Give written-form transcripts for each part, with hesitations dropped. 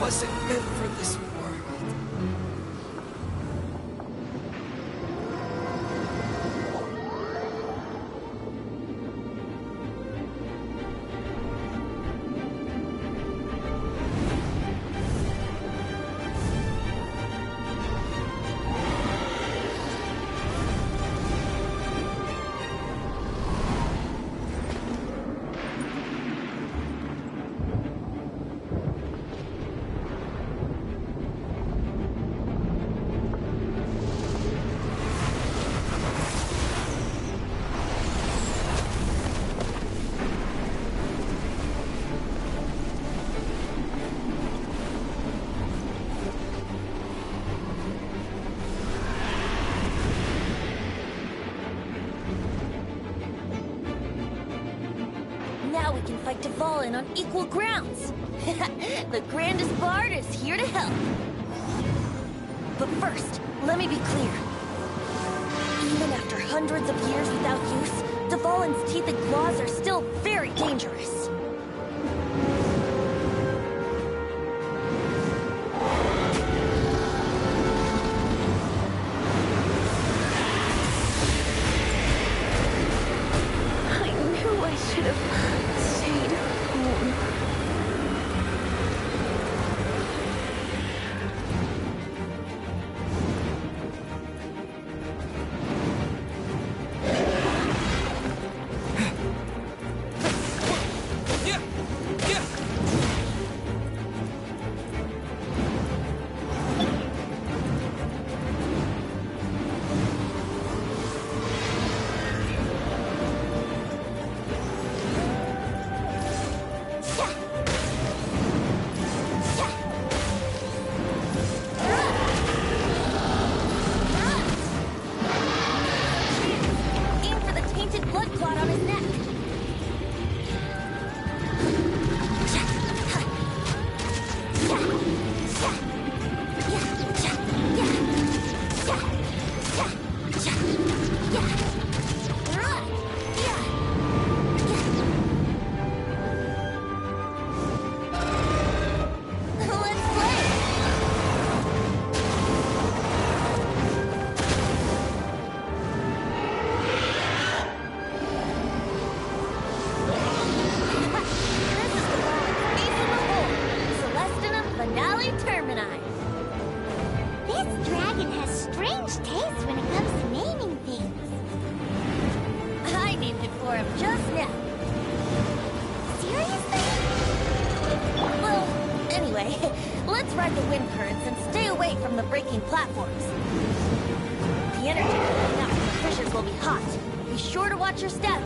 wasn't meant for this world. Now we can fight Dvalin on equal grounds. The grandest bard is here to help. But first, let me be clear. Even after hundreds of years without use, Dvalin's teeth and claws are still very dangerous. I knew I should have stayed home. Aim for the tainted blood clot on his neck. Let's play! This is the moment, ace in the hole. Celestina Finale Termini. This dragon has strange taste when it comes to naming things. I named it for him just now. Seriously? Well, anyway, let's ride the wind currents and stay away from the breaking platforms. The energy coming out from the fissures will be hot. Be sure to watch your step.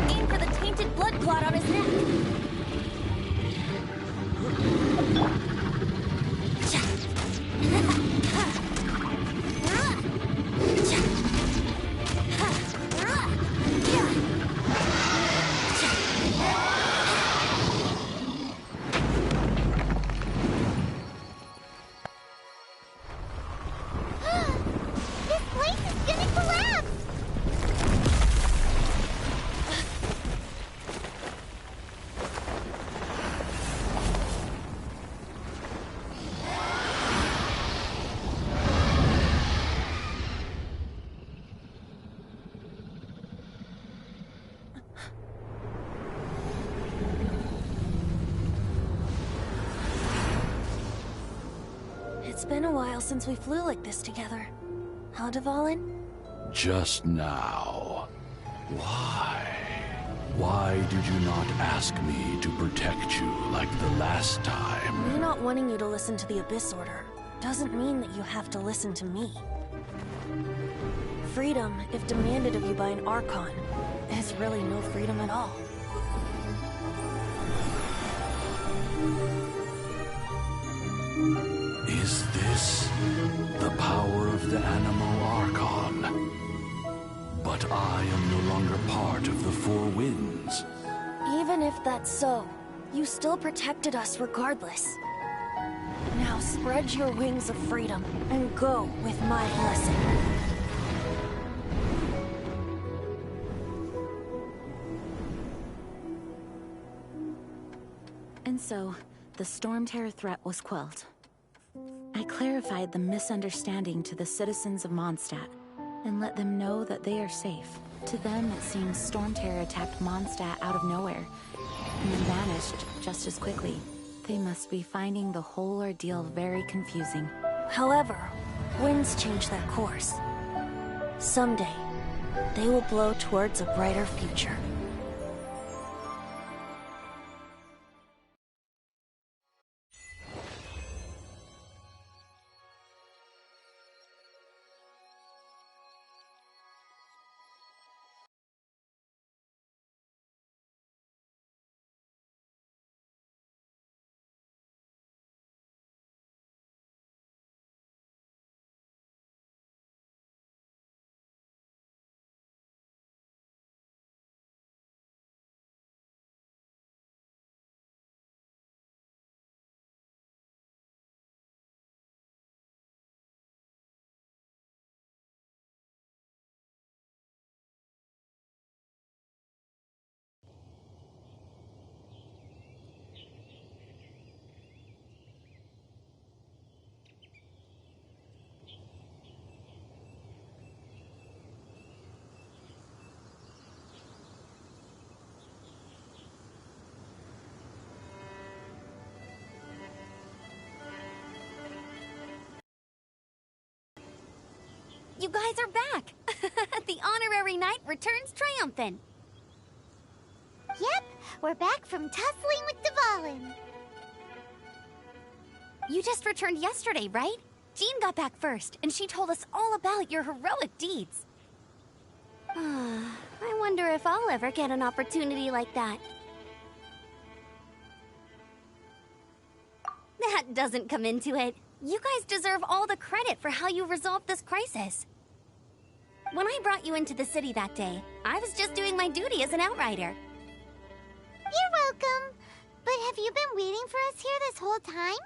Aim for the tainted blood clot on his neck. This place is gonna collapse! It's been a while since we flew like this together. Huh, Dvalin? Just now. Why? Why did you not ask me to protect you like the last time? Me not wanting you to listen to the Abyss Order doesn't mean that you have to listen to me. Freedom, if demanded of you by an Archon, is really no freedom at all. Is this the power of the Animal Archon? But I am no longer part of the Four Winds. Even if that's so, you still protected us regardless. Now spread your wings of freedom and go with my blessing. And so, the Storm Terror threat was quelled. I clarified the misunderstanding to the citizens of Mondstadt, and let them know that they are safe. To them, it seems Storm Terror attacked Mondstadt out of nowhere, and then vanished just as quickly. They must be finding the whole ordeal very confusing. However, winds change their course. Someday, they will blow towards a brighter future. You guys are back! The honorary knight returns triumphant. Yep, we're back from tussling with Dvalin. You just returned yesterday, right? Jean got back first, and she told us all about your heroic deeds. I wonder if I'll ever get an opportunity like that. That doesn't come into it. You guys deserve all the credit for how you resolved this crisis. When I brought you into the city that day, I was just doing my duty as an outrider. You're welcome. But have you been waiting for us here this whole time?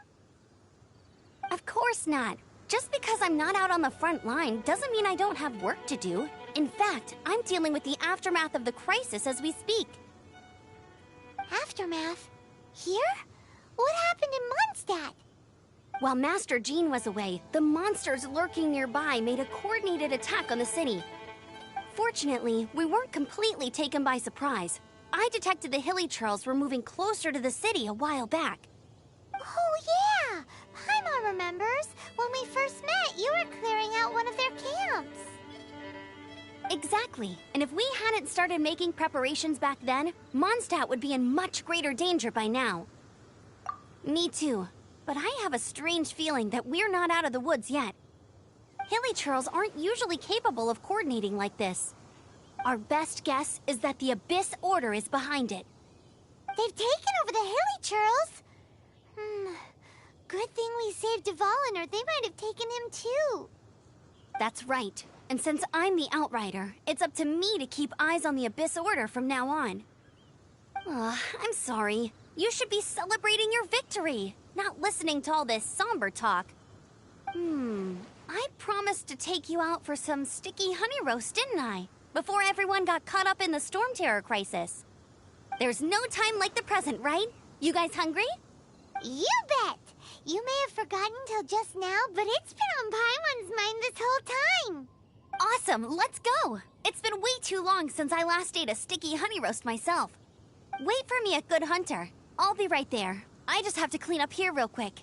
Of course not. Just because I'm not out on the front line doesn't mean I don't have work to do. In fact, I'm dealing with the aftermath of the crisis as we speak. Aftermath? Here? What happened in Mondstadt? While Master Jean was away, the monsters lurking nearby made a coordinated attack on the city. Fortunately, we weren't completely taken by surprise. I detected the Hilly Churls were moving closer to the city a while back. Oh yeah! Paimon remembers. When we first met, you were clearing out one of their camps. Exactly. And if we hadn't started making preparations back then, Mondstadt would be in much greater danger by now. Me too. But I have a strange feeling that we're not out of the woods yet. Hilichurls aren't usually capable of coordinating like this. Our best guess is that the Abyss Order is behind it. They've taken over the Hilichurls! Good thing we saved Dvalin, or they might have taken him too. That's right. And since I'm the Outrider, it's up to me to keep eyes on the Abyss Order from now on. I'm sorry. You should be celebrating your victory, not listening to all this somber talk. I promised to take you out for some sticky honey roast, didn't I? Before everyone got caught up in the Storm Terror crisis. There's no time like the present, right? You guys hungry? You bet! You may have forgotten till just now, but it's been on Paimon's mind this whole time. Awesome, let's go! It's been way too long since I last ate a sticky honey roast myself. Wait for me at Good Hunter. I'll be right there. I just have to clean up here real quick.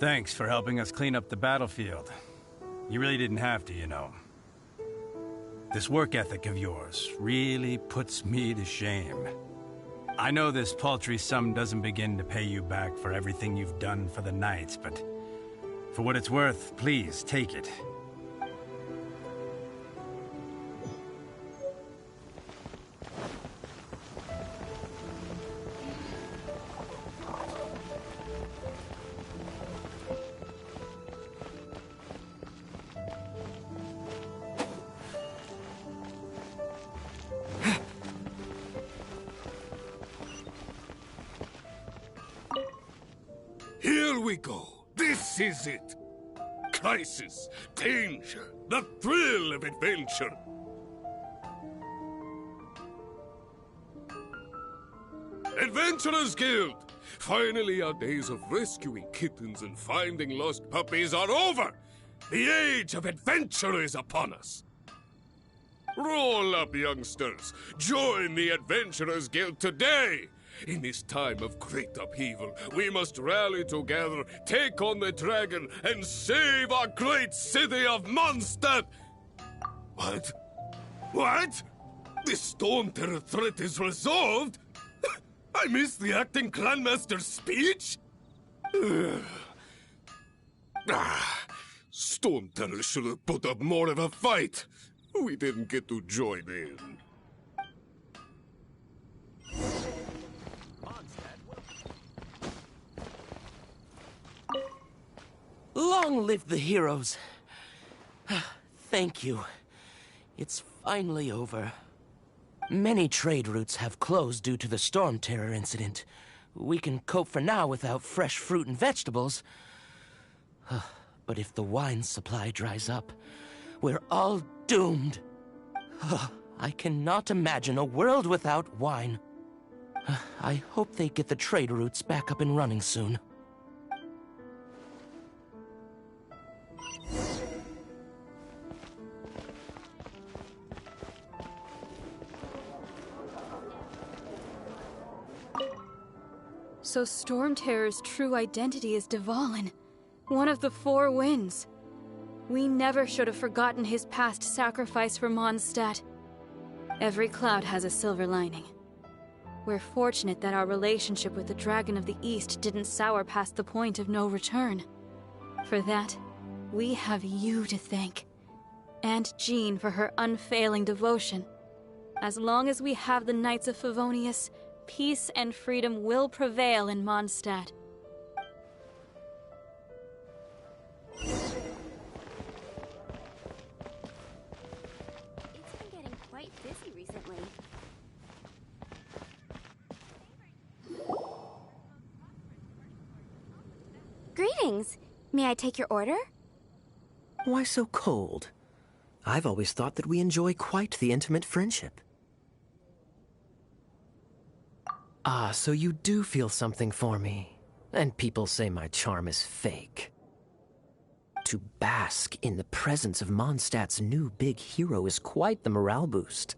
Thanks for helping us clean up the battlefield. You really didn't have to, you know. This work ethic of yours really puts me to shame. I know this paltry sum doesn't begin to pay you back for everything you've done for the Knights, but for what it's worth, please take it. Here we go. This is it. Crisis, danger, the thrill of adventure. Adventurers Guild! Finally, our days of rescuing kittens and finding lost puppies are over! The age of adventure is upon us! Roll up, youngsters! Join the Adventurers Guild today! In this time of great upheaval, we must rally together, take on the dragon, and save our great city of Mondstadt! What? What? The Storm Terror threat is resolved? I missed the acting Clanmaster's speech? Storm Terror should have put up more of a fight. We didn't get to join in. Long live the heroes. Thank you. It's finally over. Many trade routes have closed due to the Storm Terror incident. We can cope for now without fresh fruit and vegetables. But if the wine supply dries up, we're all doomed. I cannot imagine a world without wine. I hope they get the trade routes back up and running soon. So Storm Terror's true identity is Dvalin, one of the Four Winds. We never should have forgotten his past sacrifice for Mondstadt. Every cloud has a silver lining. We're fortunate that our relationship with the Dragon of the East didn't sour past the point of no return. For that, we have you to thank. And Jean for her unfailing devotion. As long as we have the Knights of Favonius, peace and freedom will prevail in Mondstadt. It's been getting quite busy recently. Greetings. May I take your order? Why so cold? I've always thought that we enjoy quite the intimate friendship. Ah, so you do feel something for me. And people say my charm is fake. To bask in the presence of Mondstadt's new big hero is quite the morale boost.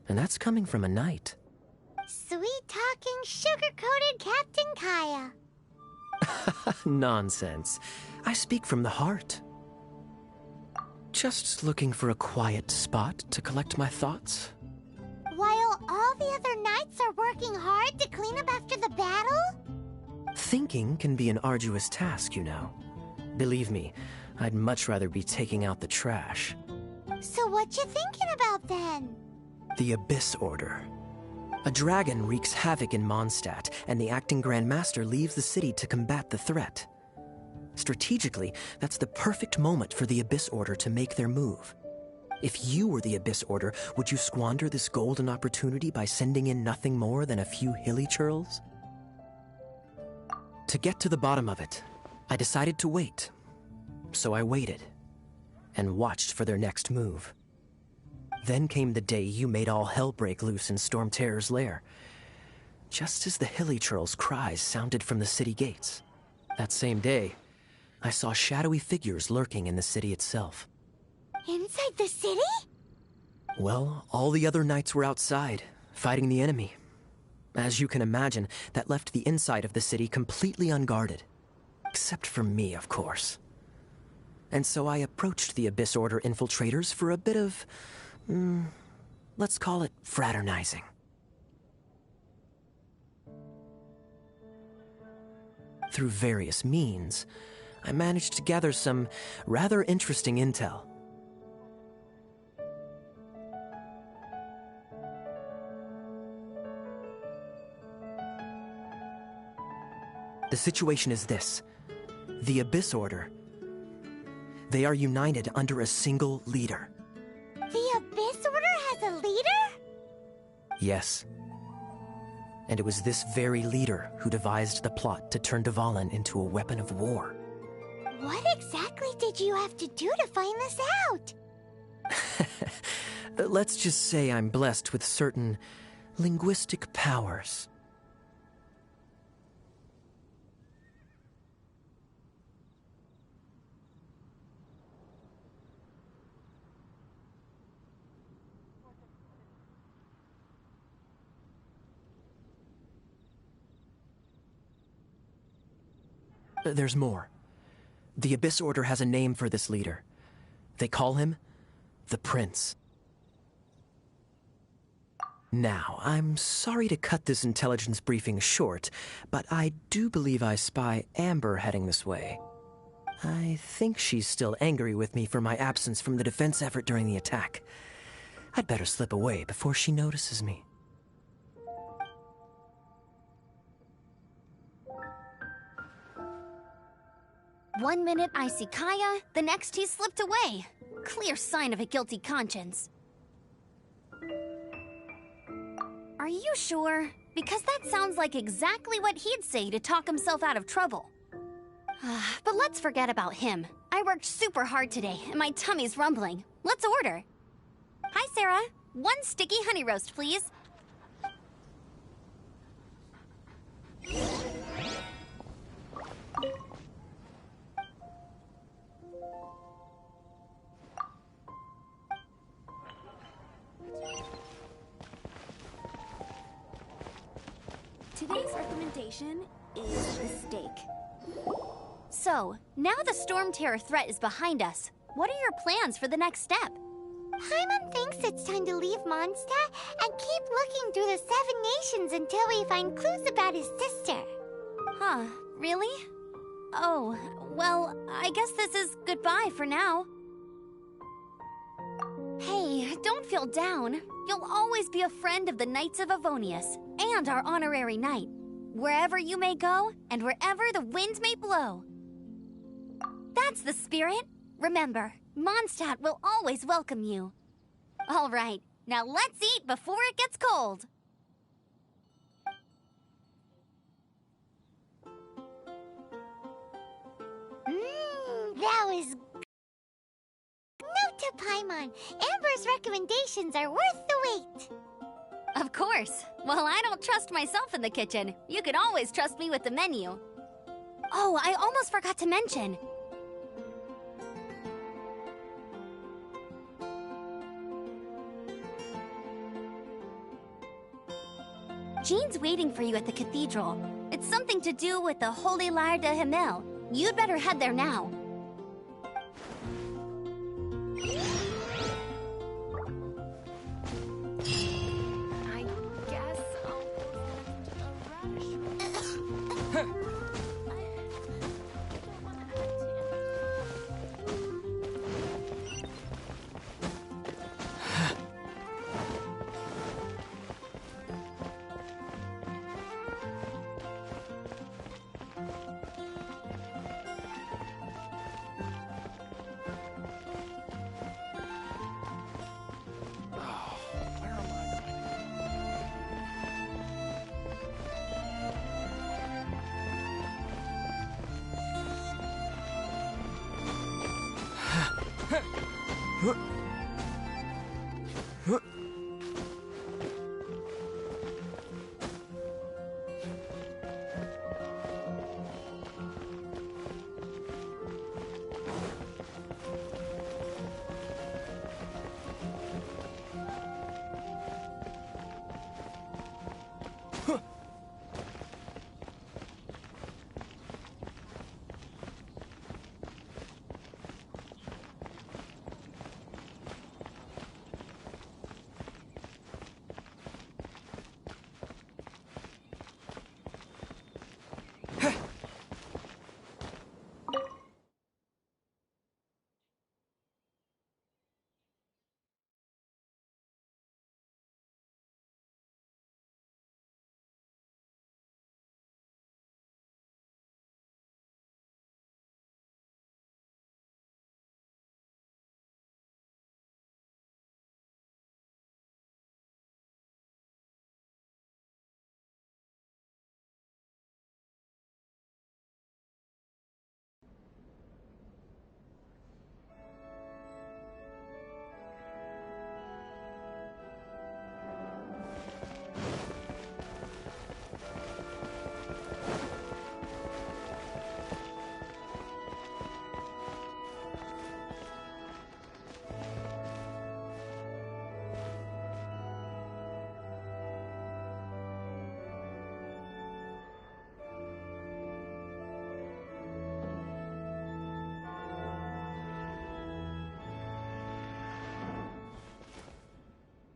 And that's coming from a knight. Sweet-talking, sugar-coated Captain Kaya. Nonsense. I speak from the heart. Just looking for a quiet spot to collect my thoughts. While all the other knights are working hard to clean up after the battle? Thinking can be an arduous task, you know. Believe me, I'd much rather be taking out the trash. So what you thinking about then? The Abyss Order. A dragon wreaks havoc in Mondstadt, and the acting Grand Master leaves the city to combat the threat. Strategically, that's the perfect moment for the Abyss Order to make their move. If you were the Abyss Order, would you squander this golden opportunity by sending in nothing more than a few hilly churls? To get to the bottom of it, I decided to wait. So I waited, and watched for their next move. Then came the day you made all hell break loose in Storm Terror's lair. Just as the hilly churls' cries sounded from the city gates. That same day, I saw shadowy figures lurking in the city itself. Inside the city? Well, all the other knights were outside, fighting the enemy. As you can imagine, that left the inside of the city completely unguarded. Except for me, of course. And so I approached the Abyss Order infiltrators for a bit of, let's call it fraternizing. Through various means, I managed to gather some rather interesting intel. The situation is this. The Abyss Order, they are united under a single leader. The Abyss Order has a leader? Yes. And it was this very leader who devised the plot to turn Dvalin into a weapon of war. What exactly did you have to do to find this out? Let's just say I'm blessed with certain linguistic powers. There's more. The Abyss Order has a name for this leader. They call him the Prince. Now, I'm sorry to cut this intelligence briefing short, but I do believe I spy Amber heading this way. I think she's still angry with me for my absence from the defense effort during the attack. I'd better slip away before she notices me. One minute I see Kaya, the next he slipped away. Clear sign of a guilty conscience. Are you sure? Because that sounds like exactly what he'd say to talk himself out of trouble. But let's forget about him. I worked super hard today, and my tummy's rumbling. Let's order. Hi, Sarah. One sticky honey roast, please. Today's recommendation is the steak. So, now the Storm Terror threat is behind us. What are your plans for the next step? Paimon thinks it's time to leave Mondstadt and keep looking through the 7 nations until we find clues about his sister. Huh, really? Oh, well, I guess this is goodbye for now. Hey, don't feel down. You'll always be a friend of the Knights of Avonius, and our honorary knight. Wherever you may go, and wherever the wind may blow. That's the spirit. Remember, Mondstadt will always welcome you. All right, now let's eat before it gets cold. That was Note to Paimon, Amber's recommendations are worth the wait. Of course. Well, I don't trust myself in the kitchen. You can always trust me with the menu. Oh, I almost forgot to mention. Jean's waiting for you at the cathedral. It's something to do with the Holy Lair de Himmel. You'd better head there now. I guess I'll post a radish.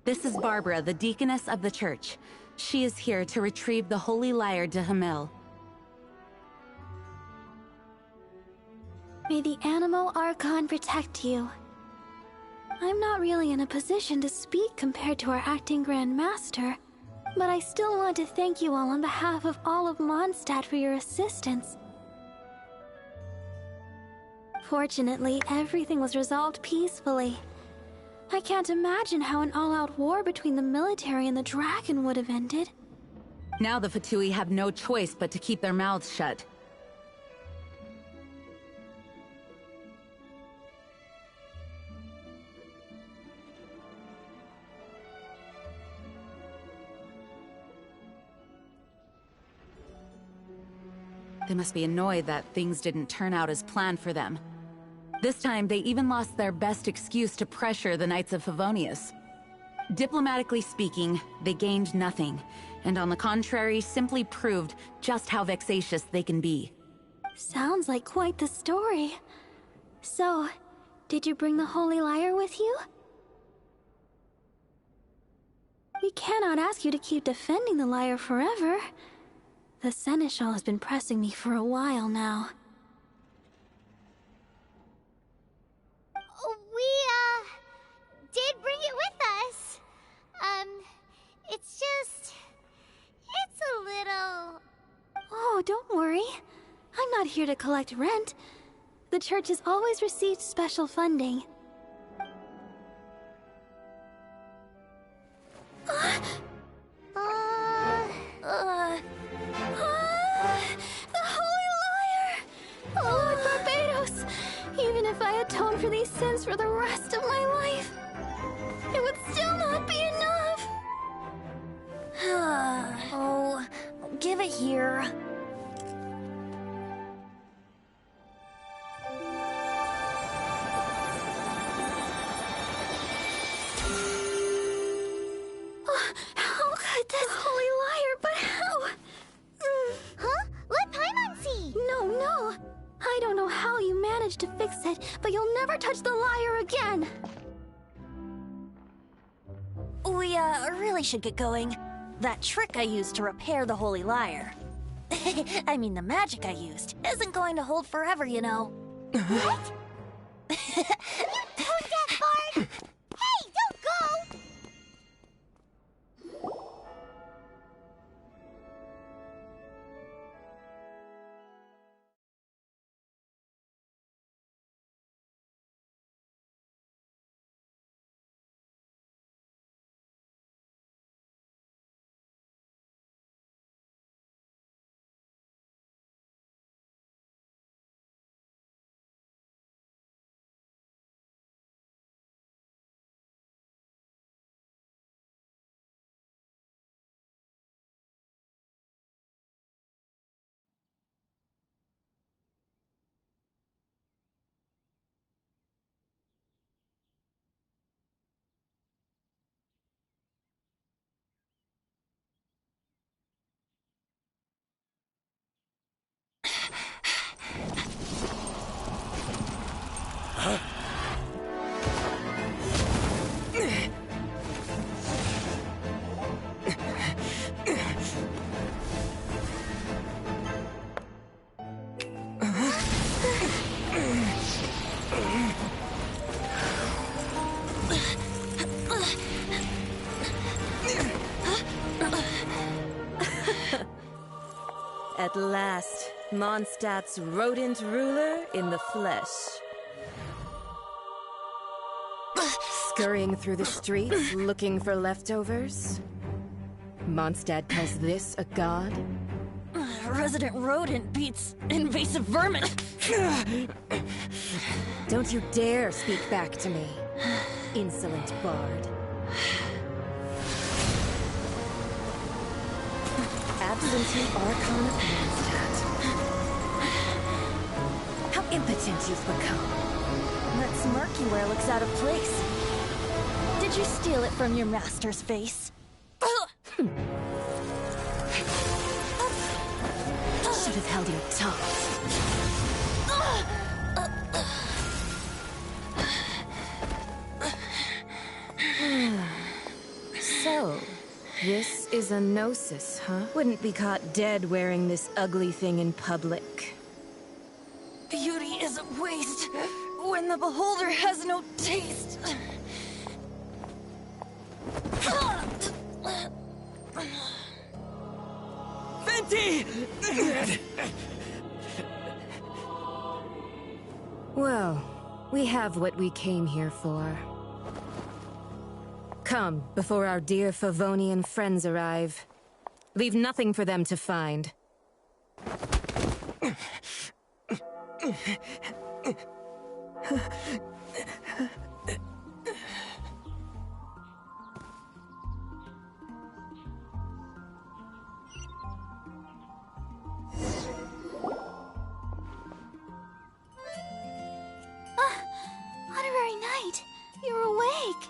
This is Barbara, the deaconess of the church. She is here to retrieve the holy lyre de Hamil. May the Animo Archon protect you. I'm not really in a position to speak compared to our acting Grand Master, but I still want to thank you all on behalf of all of Mondstadt for your assistance. Fortunately, everything was resolved peacefully. I can't imagine how an all-out war between the military and the dragon would have ended. Now the Fatui have no choice but to keep their mouths shut. They must be annoyed that things didn't turn out as planned for them. This time, they even lost their best excuse to pressure the Knights of Favonius. Diplomatically speaking, they gained nothing, and on the contrary, simply proved just how vexatious they can be. Sounds like quite the story. So, did you bring the Holy Lyre with you? We cannot ask you to keep defending the lyre forever. The Seneschal has been pressing me for a while now. We, did bring it with us. It's a little... Oh, don't worry. I'm not here to collect rent. The church has always received special funding. The Holy Lyre! Lord Barbados! Even if I atone for these sins for the rest of my life, it would still not be enough! Oh, give it here. How could this Holy Lyre, but how? Huh? Let Paimon see! No. I don't know how you managed to fix it, but you'll never touch the lyre again! We, really should get going. That trick I used to repair the Holy Lyre. I mean, the magic I used isn't going to hold forever, you know. What? You tone deaf bard! Hey, don't go! At last, Mondstadt's rodent ruler in the flesh. Scurrying through the streets, looking for leftovers? Mondstadt calls this a god? Resident rodent beats invasive vermin. Don't you dare speak back to me, insolent bard. Absentee Archon of Mondstadt. How impotent you've become. That smirk you wear looks out of place. Did you steal it from your master's face? Should have held your tongue. This is a gnosis, huh? Wouldn't be caught dead wearing this ugly thing in public. Beauty is a waste when the beholder has no taste. Venti! Well, we have what we came here for. Come, before our dear Favonian friends arrive. Leave nothing for them to find. Honorary Knight, you're awake.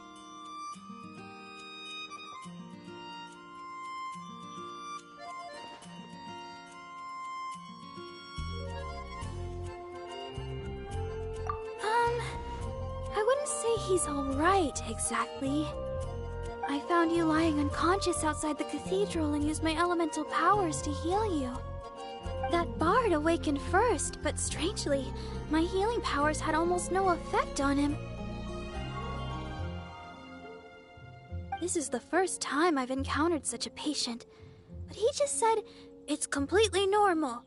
I wouldn't say he's alright, exactly. I found you lying unconscious outside the cathedral and used my elemental powers to heal you. That bard awakened first, but strangely, my healing powers had almost no effect on him. This is the first time I've encountered such a patient, but he just said it's completely normal,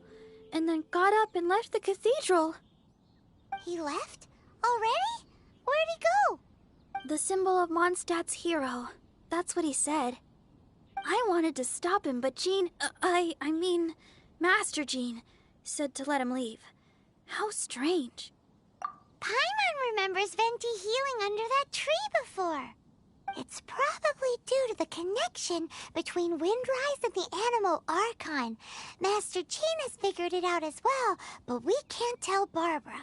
and then got up and left the cathedral. He left? Already? Where'd he go? The symbol of Mondstadt's hero. That's what he said. I wanted to stop him, but Jean, I mean, Master Jean, said to let him leave. How strange. Paimon remembers Venti healing under that tree before. It's probably due to the connection between Windrise and the Animal Archon. Master Jean has figured it out as well, but we can't tell Barbara.